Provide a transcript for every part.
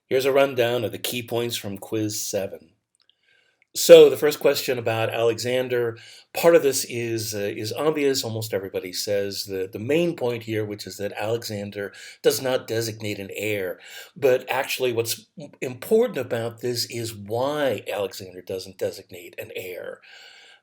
Here's a rundown of the key points from Quiz 7. So the first question about Alexander, part of this is obvious. Almost everybody says the main point here, which is that Alexander does not designate an heir. But actually, what's important about this is why Alexander doesn't designate an heir.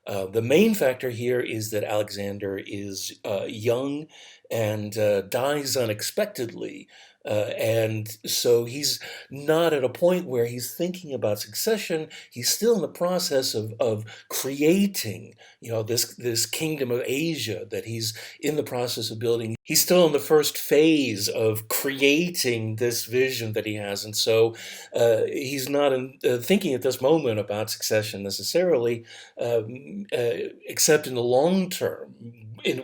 The main factor here is that Alexander is young and dies unexpectedly. And so he's not at a point where he's thinking about succession. He's still in the process of creating, this kingdom of Asia that he's in the process of building. He's still in the first phase of creating this vision that he has. And so he's not thinking at this moment about succession necessarily, except in the long term,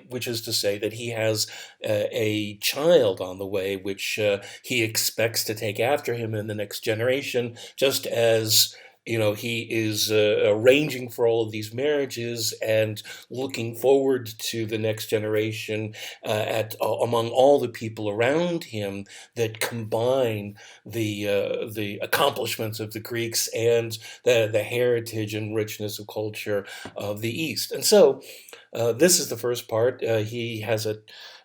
which is to say that he has a child on the way, which he expects to take after him in the next generation, just as he is arranging for all of these marriages and looking forward to the next generation among all the people around him that combine the accomplishments of the Greeks and the heritage and richness of culture of the East. And so this is the first part. He has a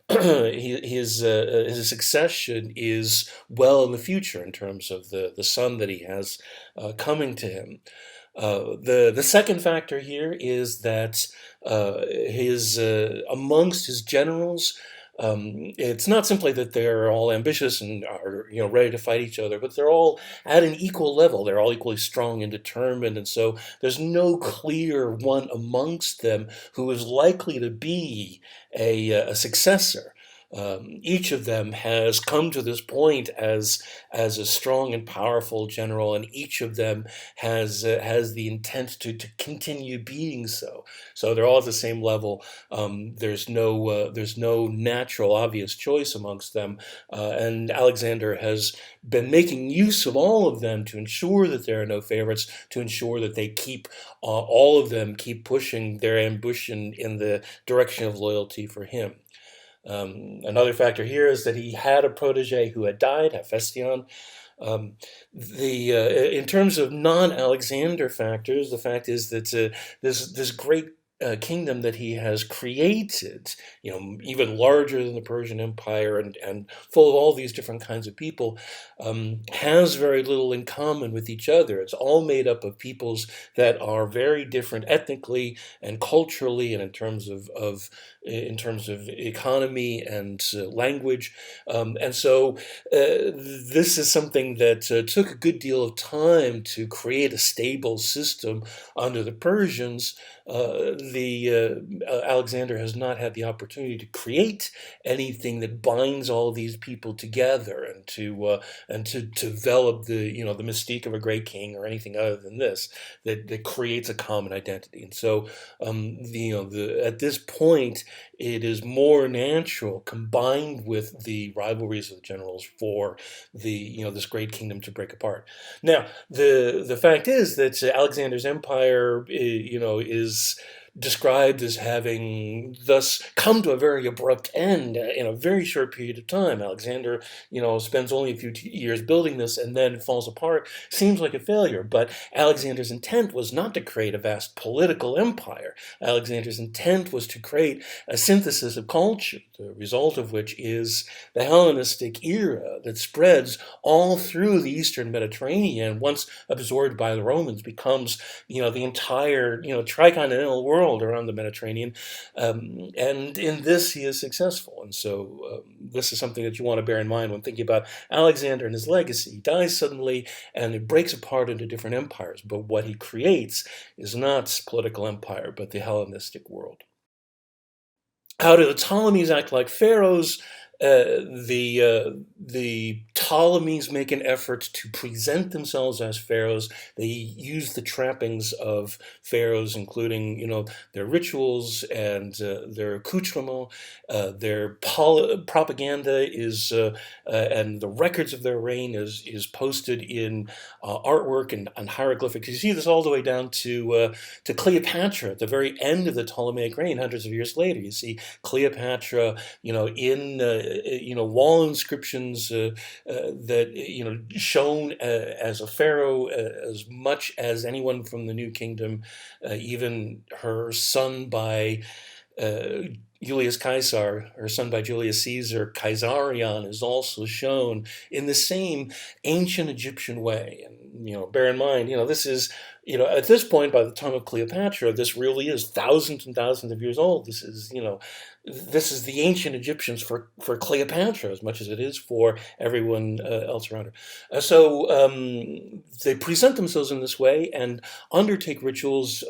his succession is well in the future in terms of the son that he has coming to him. The second factor here is that his amongst his generals, it's not simply that they're all ambitious and are ready to fight each other, but they're all at an equal level. They're all equally strong and determined, and so there's no clear one amongst them who is likely to be a successor. Each of them has come to this point as a strong and powerful general, and each of them has the intent to continue being so. So they're all at the same level. There's no natural obvious choice amongst them, and Alexander has been making use of all of them to ensure that there are no favorites, to ensure that they keep all of them keep pushing their ambition in the direction of loyalty for him. Another factor here is that he had a protege who had died, Hephaestion. In terms of non-Alexander factors, the fact is that this great kingdom that he has created, even larger than the Persian Empire and full of all these different kinds of people, has very little in common with each other. It's all made up of peoples that are very different ethnically and culturally, and in terms of economy and language. And so this is something that took a good deal of time to create a stable system under the Persians. Alexander has not had the opportunity to create anything that binds all these people together and to develop the mystique of a great king or anything other than this that creates a common identity. And so at this point it is more natural, combined with the rivalries of the generals, for this great kingdom to break apart. Now, the fact is that Alexander's empire, is described as having thus come to a very abrupt end in a very short period of time. Alexander, spends only a few years building this and then falls apart. Seems like a failure, but Alexander's intent was not to create a vast political empire. Alexander's intent was to create a synthesis of culture, the result of which is the Hellenistic era that spreads all through the Eastern Mediterranean, once absorbed by the Romans, becomes, the entire, tricontinental world around the Mediterranean. And in this, he is successful. And so this is something that you want to bear in mind when thinking about Alexander and his legacy. He dies suddenly, and it breaks apart into different empires. But what he creates is not political empire, but the Hellenistic world. How do the Ptolemies act like pharaohs? The Ptolemies make an effort to present themselves as pharaohs. They use the trappings of pharaohs, including their rituals and their accoutrements. Their propaganda is and the records of their reign is posted in artwork and hieroglyphics. You see this all the way down to Cleopatra at the very end of the Ptolemaic reign, hundreds of years later. You see Cleopatra, in wall inscriptions that shown as a pharaoh as much as anyone from the New Kingdom, even her son by uh, Julius Caesar, her son by Julius Caesar, Caesarion, is also shown in the same ancient Egyptian way. And bear in mind, this is at this point, by the time of Cleopatra, this really is thousands and thousands of years old. This is the ancient Egyptians for Cleopatra as much as it is for everyone else around her. They present themselves in this way and undertake rituals,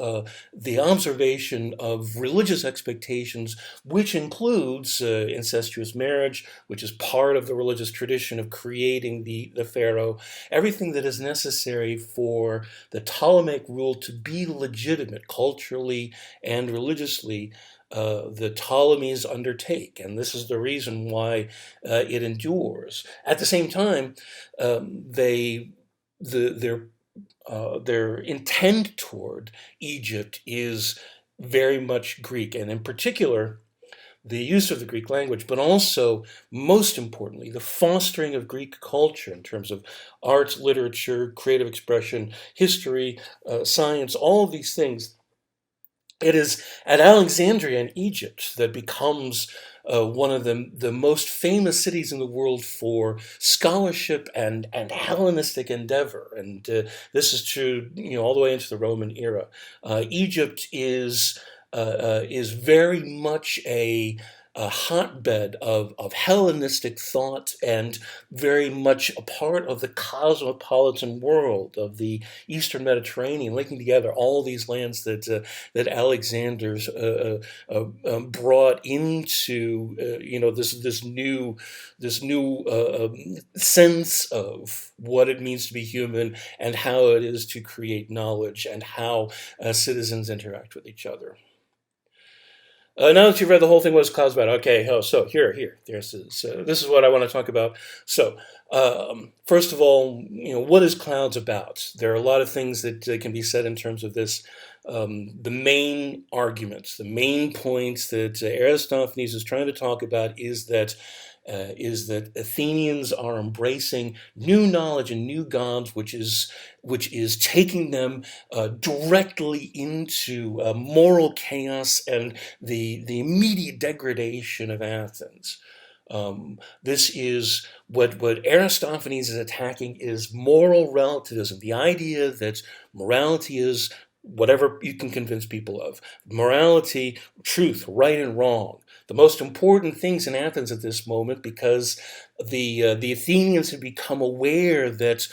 the observation of religious expectations, which includes incestuous marriage, which is part of the religious tradition of creating the pharaoh, everything that is necessary for the Ptolemaic rule to be legitimate culturally and religiously. The Ptolemies undertake, and this is the reason why it endures. At the same time, they their intent toward Egypt is very much Greek, and in particular, the use of the Greek language, but also, most importantly, the fostering of Greek culture in terms of art, literature, creative expression, history, science, all of these things. It is at Alexandria in Egypt that becomes one of the most famous cities in the world for scholarship and Hellenistic endeavor. And this is true, all the way into the Roman era. Egypt is very much a hotbed of Hellenistic thought and very much a part of the cosmopolitan world of the Eastern Mediterranean, linking together all these lands that Alexander's brought into this new sense of what it means to be human and how it is to create knowledge and how citizens interact with each other. Now that you've read the whole thing, what is clouds about? Okay, so here, this is what I want to talk about. So, first of all, what is clouds about? There are a lot of things that can be said in terms of this. The main arguments, the main points that Aristophanes is trying to talk about is that Athenians are embracing new knowledge and new gods, which is taking them directly into moral chaos and the immediate degradation of Athens. This is what Aristophanes is attacking is moral relativism, the idea that morality is whatever you can convince people of. Morality, truth, right and wrong. The most important things in Athens at this moment, because the Athenians had become aware that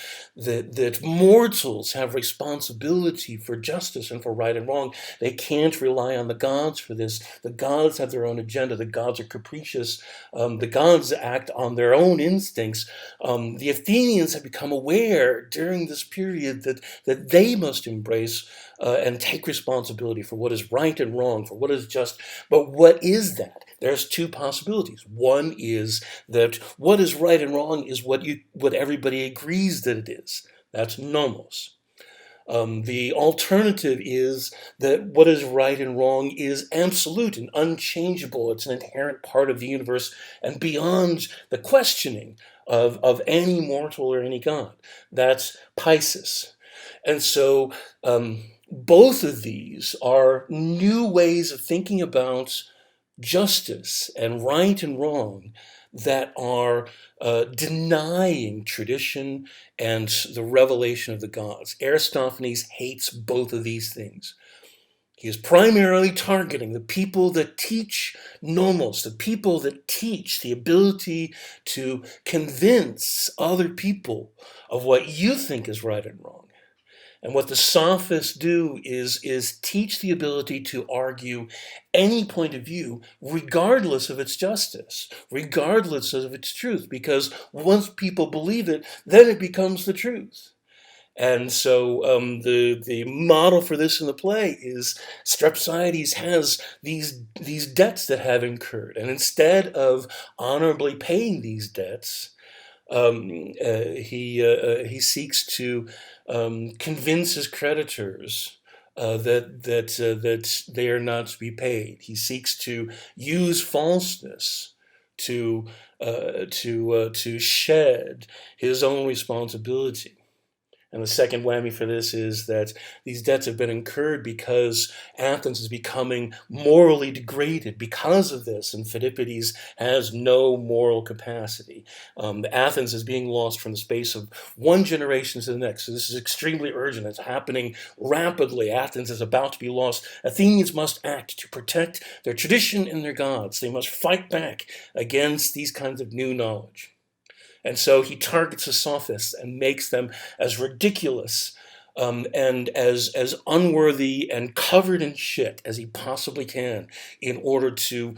mortals have responsibility for justice and for right and wrong. They can't rely on the gods for this. The gods have their own agenda. The gods are capricious. The gods act on their own instincts. The Athenians have become aware during this period that they must embrace and take responsibility for what is right and wrong, for what is just. But what is that? There's two possibilities. One is that what is right and wrong is what everybody agrees that it is. That's nomos. The alternative is that what is right and wrong is absolute and unchangeable. It's an inherent part of the universe and beyond the questioning of any mortal or any god. That's Pisces. And so both of these are new ways of thinking about justice and right and wrong that are denying tradition and the revelation of the gods. Aristophanes hates both of these things. He is primarily targeting the people that teach nomos, the people that teach the ability to convince other people of what you think is right and wrong. And what the sophists do is teach the ability to argue any point of view, regardless of its justice, regardless of its truth, because once people believe it, then it becomes the truth. And so the model for this in the play is Strepsiades has these debts that have incurred, and instead of honorably paying these debts, he seeks to convince his creditors that they are not to be paid. He seeks to use falseness to shed his own responsibility. And the second whammy for this is that these debts have been incurred because Athens is becoming morally degraded because of this, and Phidippides has no moral capacity. Athens is being lost from the space of one generation to the next. So this is extremely urgent. It's happening rapidly. Athens is about to be lost. Athenians must act to protect their tradition and their gods. They must fight back against these kinds of new knowledge. And so he targets the sophists and makes them as ridiculous and as unworthy and covered in shit as he possibly can in order to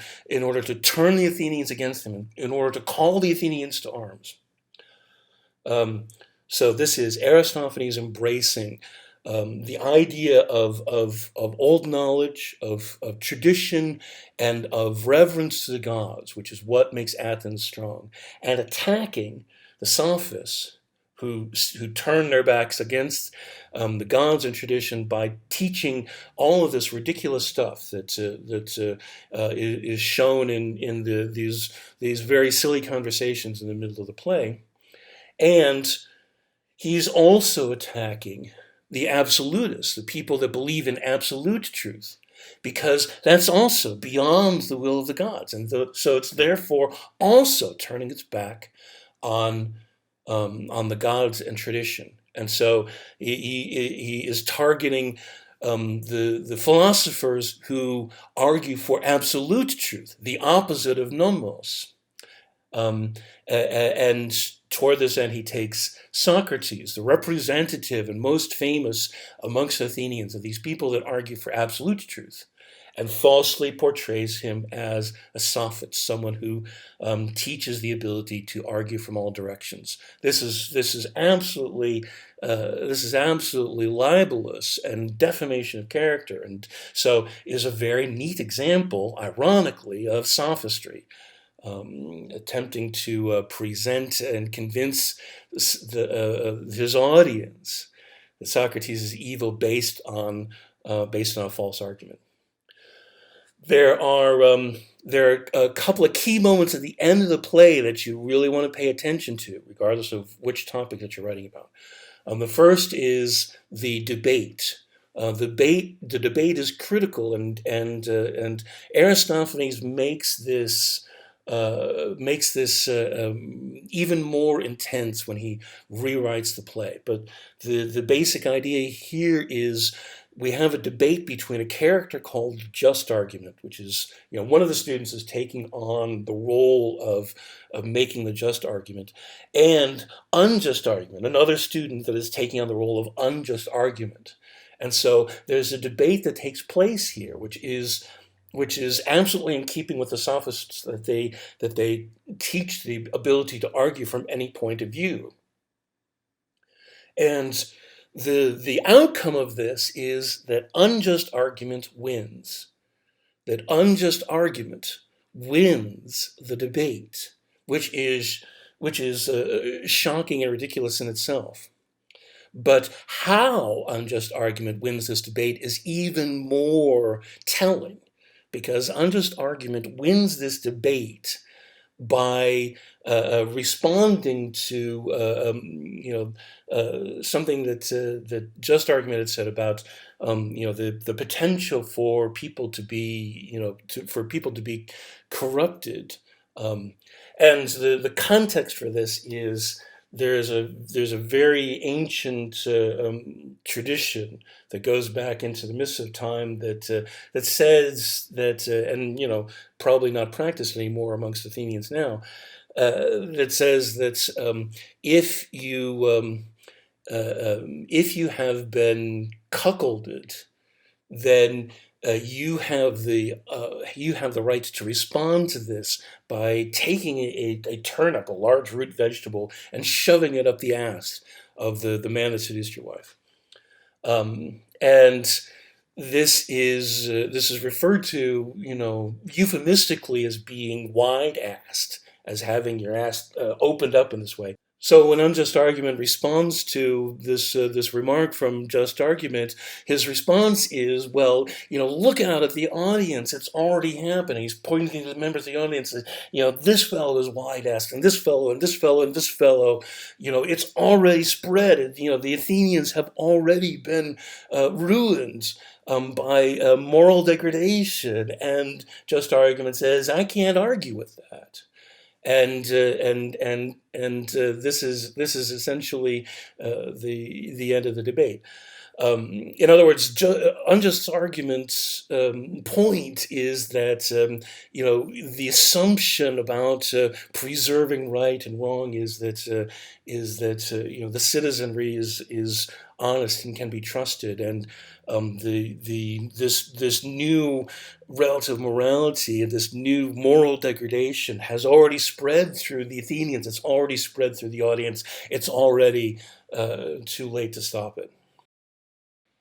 turn the Athenians against him, in order to call the Athenians to arms. So this is Aristophanes embracing the idea of old knowledge, of tradition, and of reverence to the gods, which is what makes Athens strong, and attacking the sophists who turn their backs against the gods and tradition by teaching all of this ridiculous stuff that is shown in these very silly conversations in the middle of the play. And he's also attacking the absolutists, the people that believe in absolute truth, because that's also beyond the will of the gods. And so it's therefore also turning its back on the gods and tradition. And so he is targeting the philosophers who argue for absolute truth, the opposite of nomos. And toward this end, he takes Socrates, the representative and most famous amongst Athenians of these people that argue for absolute truth, and falsely portrays him as a sophist, someone who teaches the ability to argue from all directions. This is absolutely libelous and defamation of character, and so is a very neat example, ironically, of sophistry. Attempting to present and convince his audience that Socrates is evil based on a false argument. There are a couple of key moments at the end of the play that you really want to pay attention to, regardless of which topic that you're writing about. The first is the debate. The debate is critical, and Aristophanes makes this even more intense when he rewrites the play. But the basic idea here is we have a debate between a character called Just Argument, which is, one of the students is taking on the role of making the just argument, and Unjust Argument, another student that is taking on the role of Unjust Argument. And so there's a debate that takes place here, which is absolutely in keeping with the sophists, that they teach the ability to argue from any point of view. And the outcome of this is that unjust argument wins. That unjust argument wins the debate, which is shocking and ridiculous in itself. But how unjust argument wins this debate is even more telling, because unjust argument wins this debate by responding to something that Just Argument had said about the potential for people to be corrupted, and the context for this is there's a very ancient tradition that goes back into the mists of time that says that, and probably not practiced anymore amongst Athenians now, that says that if you have been cuckolded, then you have the right to respond to this by taking a turnip, a large root vegetable, and shoving it up the ass of the man that seduced your wife. And this is referred to, euphemistically as being wide-assed, as having your ass opened up in this way. So when Unjust Argument responds to this remark from Just Argument, his response is, well, look out at the audience. It's already happening. He's pointing to the members of the audience. This fellow is wide-assed, and this fellow, and this fellow, and this fellow. It's already spread. The Athenians have already been ruined by moral degradation. And Just Argument says, I can't argue with that. And this is essentially the end of the debate. In other words, Unjust Argument's point is that the assumption about preserving right and wrong is that the citizenry is honest and can be trusted, and this new relative morality and this new moral degradation has already spread through the Athenians. It's already spread through the audience. It's already too late to stop it.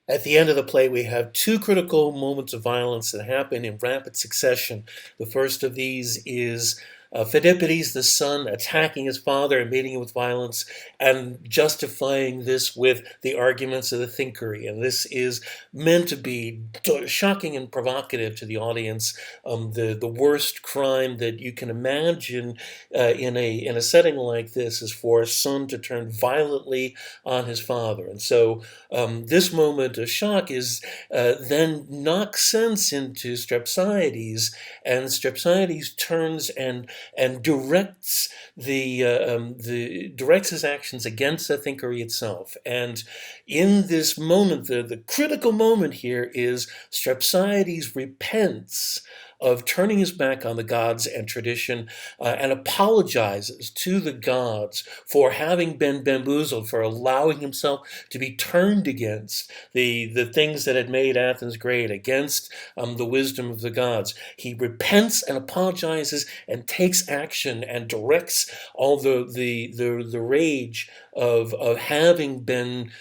At the end of the play, we have two critical moments of violence that happen in rapid succession. The first of these is Phidippides, the son, attacking his father and meeting him with violence and justifying this with the arguments of the thinkery. And this is meant to be shocking and provocative to the audience. The worst crime that you can imagine in a setting like this is for a son to turn violently on his father. And so this moment of shock is then knocks sense into Strepsiades, and Strepsiades turns and directs directs his actions against the thinkery itself. And in this moment, the critical moment here is Strepsiades repents of turning his back on the gods and tradition, and apologizes to the gods for having been bamboozled, for allowing himself to be turned against the things that had made Athens great, against the wisdom of the gods. He repents and apologizes and takes action and directs all the rage of having been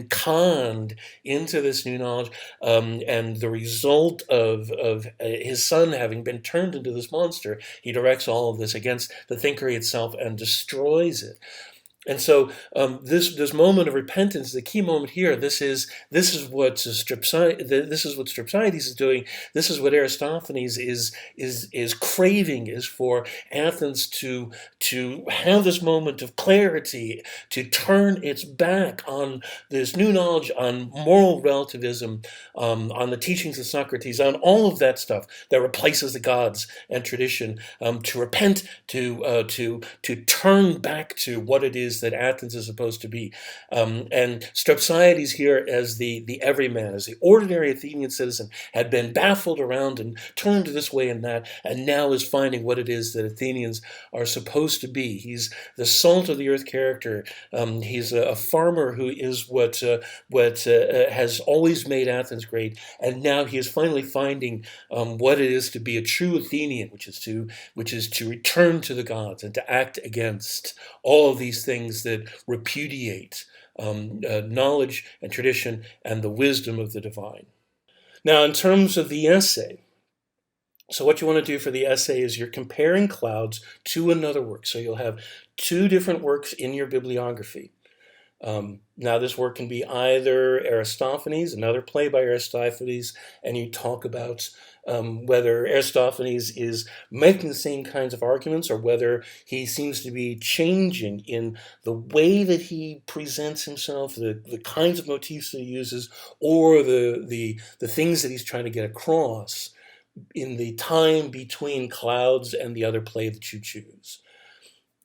conned into this new knowledge, and the result of his son having been turned into this monster. He directs all of this against the thinkery itself and destroys it. And so this moment of repentance, the key moment here. This is what Strepsiades is doing. This is what Aristophanes is craving, is for Athens to have this moment of clarity, to turn its back on this new knowledge, on moral relativism, on the teachings of Socrates, on all of that stuff that replaces the gods and tradition, to repent, to turn back to what it is that Athens is supposed to be. And Strepsiades here, as the everyman, as the ordinary Athenian citizen, had been baffled around and turned this way and that, and now is finding what it is that Athenians are supposed to be. He's the salt of the earth character. He's a farmer who is what has always made Athens great, and now he is finally finding what it is to be a true Athenian, which is to return to the gods and to act against all of these things that repudiate knowledge and tradition and the wisdom of the divine. Now, in terms of the essay, so what you want to do for the essay is you're comparing Clouds to another work. So you'll have two different works in your bibliography. Now, this work can be either Aristophanes, another play by Aristophanes, and you talk about whether Aristophanes is making the same kinds of arguments or whether he seems to be changing in the way that he presents himself, the kinds of motifs that he uses, or the things that he's trying to get across in the time between Clouds and the other play that you choose.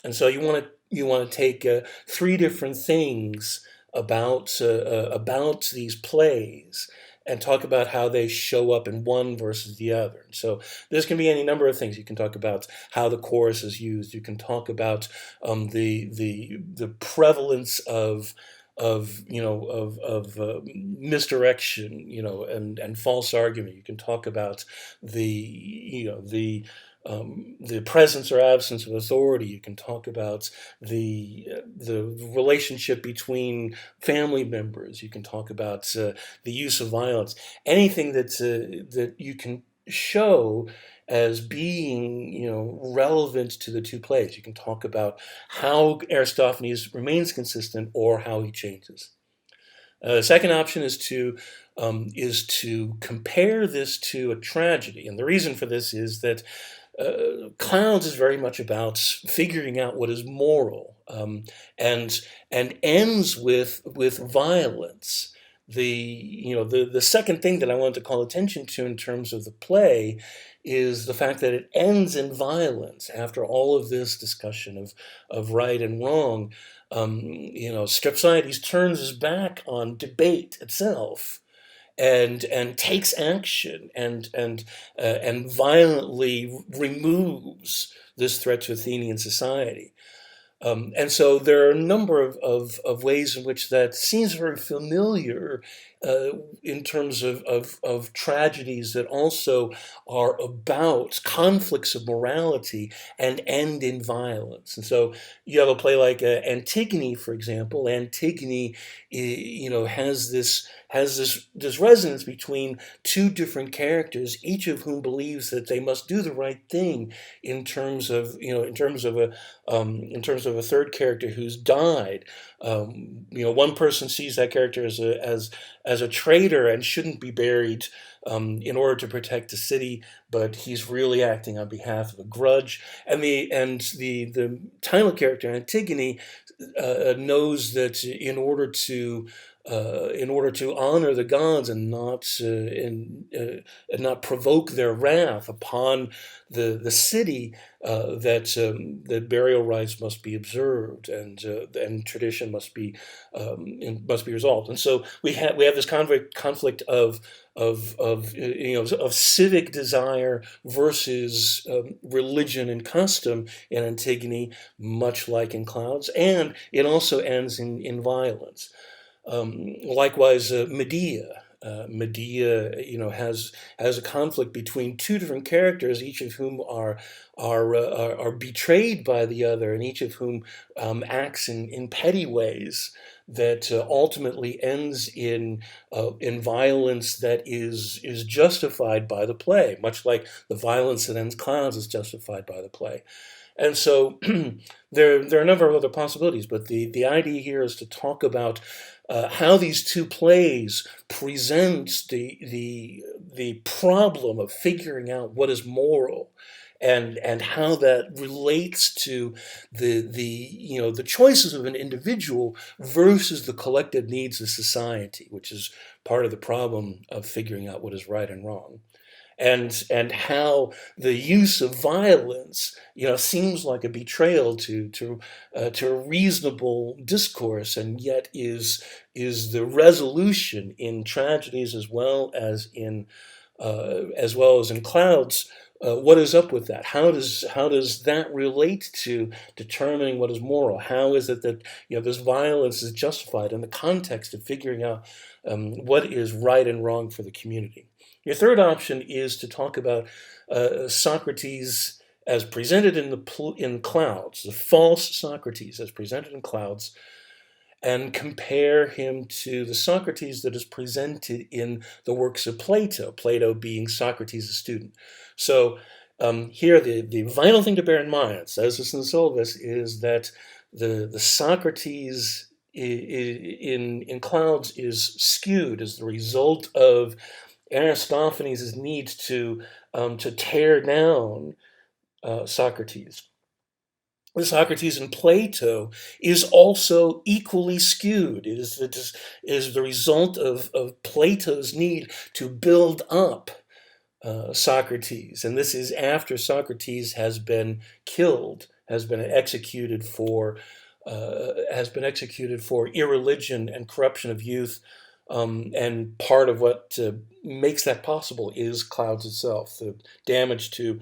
And so you want to take three different things about these plays and talk about how they show up in one versus the other. So this can be any number of things. You can talk about how the chorus is used. You can talk about the prevalence of misdirection, and false argument. You can talk about the presence or absence of authority. You can talk about the relationship between family members. You can talk about the use of violence. Anything that you can show as being, relevant to the two plays. You can talk about how Aristophanes remains consistent or how he changes. The second option is to compare this to a tragedy, and the reason for this is that Clouds is very much about figuring out what is moral, and ends with violence. The second thing that I wanted to call attention to in terms of the play is the fact that it ends in violence after all of this discussion of right and wrong. Strepsiades turns his back on debate itself and takes action and violently removes this threat to Athenian society. And so there are a number of ways in which that seems very familiar in terms of tragedies that also are about conflicts of morality and end in violence. And so you have a play like Antigone, for example. Antigone, has this resonance between two different characters, each of whom believes that they must do the right thing in terms of a third character who's died. One person sees that character as a traitor and shouldn't be buried in order to protect the city, but he's really acting on behalf of a grudge. And the title character Antigone knows that in order to honor the gods and not provoke their wrath upon the city, that burial rites must be observed and tradition must be resolved. And so we have this conflict of civic desire versus religion and custom in Antigone, much like in Clouds, and it also ends in violence. Likewise, Medea. Medea, has a conflict between two different characters, each of whom are betrayed by the other, and each of whom acts in petty ways that ultimately ends in violence that is justified by the play, much like the violence that ends Clouds is justified by the play. And so there are a number of other possibilities, but the idea here is to talk about how these two plays present the problem of figuring out what is moral, and how that relates to the choices of an individual versus the collective needs of society, which is part of the problem of figuring out what is right and wrong. And how the use of violence, seems like a betrayal to a reasonable discourse, and yet is the resolution in tragedies as well as in Clouds. What is up with that? How does that relate to determining what is moral? How is it that this violence is justified in the context of figuring out what is right and wrong for the community? Your third option is to talk about Socrates as presented in Clouds, the false Socrates as presented in Clouds, and compare him to the Socrates that is presented in the works of Plato, Plato being Socrates' student. So here, the vital thing to bear in mind, it says this in the syllabus, is that the Socrates in Clouds is skewed as the result of Aristophanes' need to tear down Socrates. The Socrates in Plato is also equally skewed. It is the result of Plato's need to build up Socrates, and this is after Socrates has been killed, has been executed for irreligion and corruption of youth. And part of what makes that possible is Clouds itself. The damage to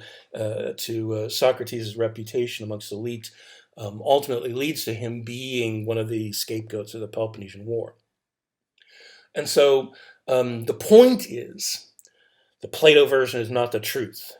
Socrates' reputation amongst the elite ultimately leads to him being one of the scapegoats of the Peloponnesian War. And so the point is, the Plato version is not the truth,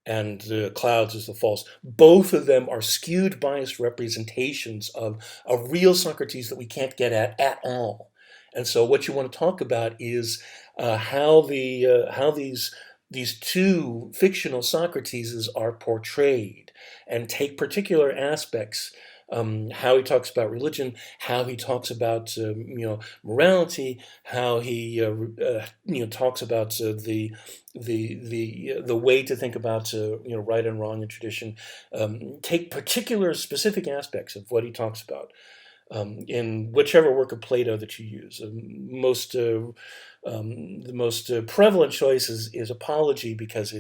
and the Clouds is the false. Both of them are skewed, biased representations of a real Socrates that we can't get at all. And so what you want to talk about is how these these two fictional Socrateses are portrayed and take particular aspects. How he talks about religion, how he talks about morality, how he talks about the way to think about right and wrong in tradition. Take particular specific aspects of what he talks about in whichever work of Plato that you use. The most prevalent choice is Apology, because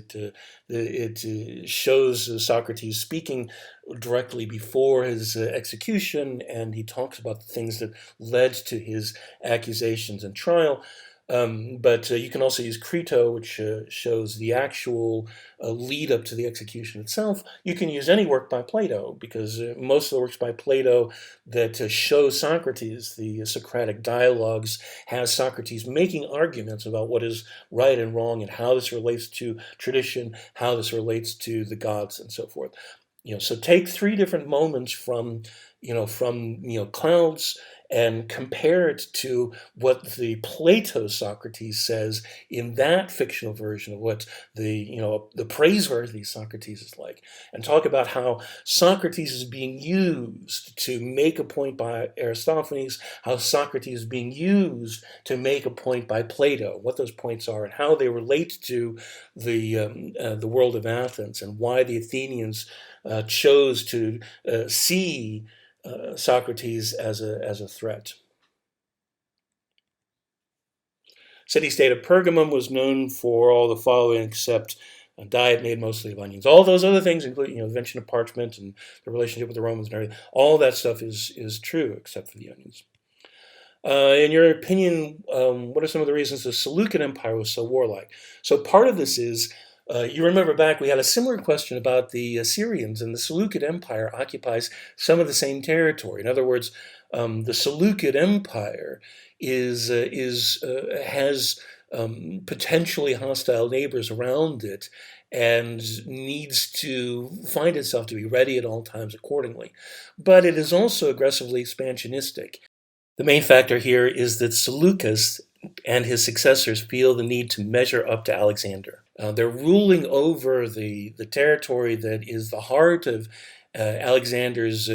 it shows Socrates speaking directly before his execution, and he talks about the things that led to his accusations and trial. But you can also use Crito, which shows the actual lead up to the execution itself. You can use any work by Plato, because most of the works by Plato that show Socrates, the Socratic dialogues, has Socrates making arguments about what is right and wrong and how this relates to tradition, how this relates to the gods, and so forth. So take three different moments from clouds, and compare it to what the Plato Socrates says in that fictional version of what the praiseworthy Socrates is like, and talk about how Socrates is being used to make a point by Aristophanes, how Socrates is being used to make a point by Plato, what those points are, and how they relate to the world of Athens, and why the Athenians chose to see Socrates as a threat. City-state of Pergamum was known for all the following except a diet made mostly of onions. All those other things, including the invention of parchment and the relationship with the Romans and everything, all that stuff is true except for the onions. In your opinion, what are some of the reasons the Seleucid Empire was so warlike? So part of this is, you remember back, we had a similar question about the Assyrians, and the Seleucid Empire occupies some of the same territory. In other words, the Seleucid Empire has potentially hostile neighbors around it, and needs to find itself to be ready at all times accordingly. But it is also aggressively expansionistic. The main factor here is that Seleucus and his successors feel the need to measure up to Alexander. They're ruling over the territory that is the heart of Alexander's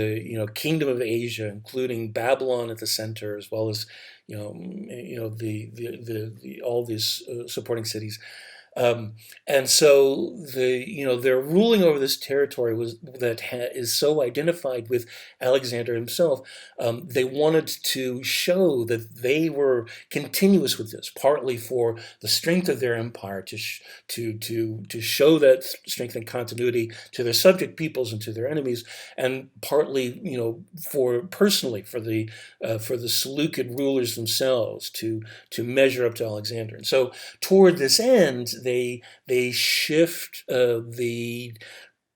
kingdom of Asia, including Babylon at the center, as well as all these supporting cities. And so they're ruling over this territory is so identified with Alexander himself. They wanted to show that they were continuous with this, partly for the strength of their empire, to show that strength and continuity to their subject peoples and to their enemies, and partly for the Seleucid rulers themselves to measure up to Alexander. And so toward this end, they shift the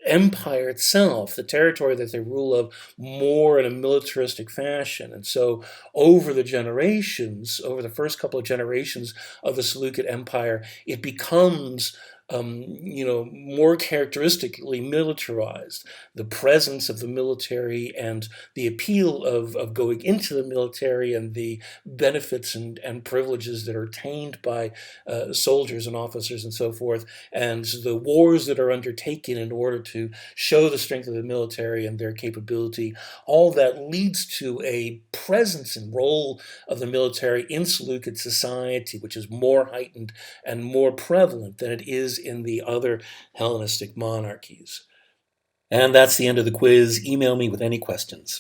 empire itself, the territory that they rule of, more in a militaristic fashion. And so over the first couple of generations of the Seleucid Empire, it becomes more characteristically militarized. The presence of the military and the appeal of going into the military, and the benefits and privileges that are attained by soldiers and officers and so forth, and the wars that are undertaken in order to show the strength of the military and their capability, all that leads to a presence and role of the military in Seleucid society, which is more heightened and more prevalent than it is in the other Hellenistic monarchies. And that's the end of the quiz. Email me with any questions.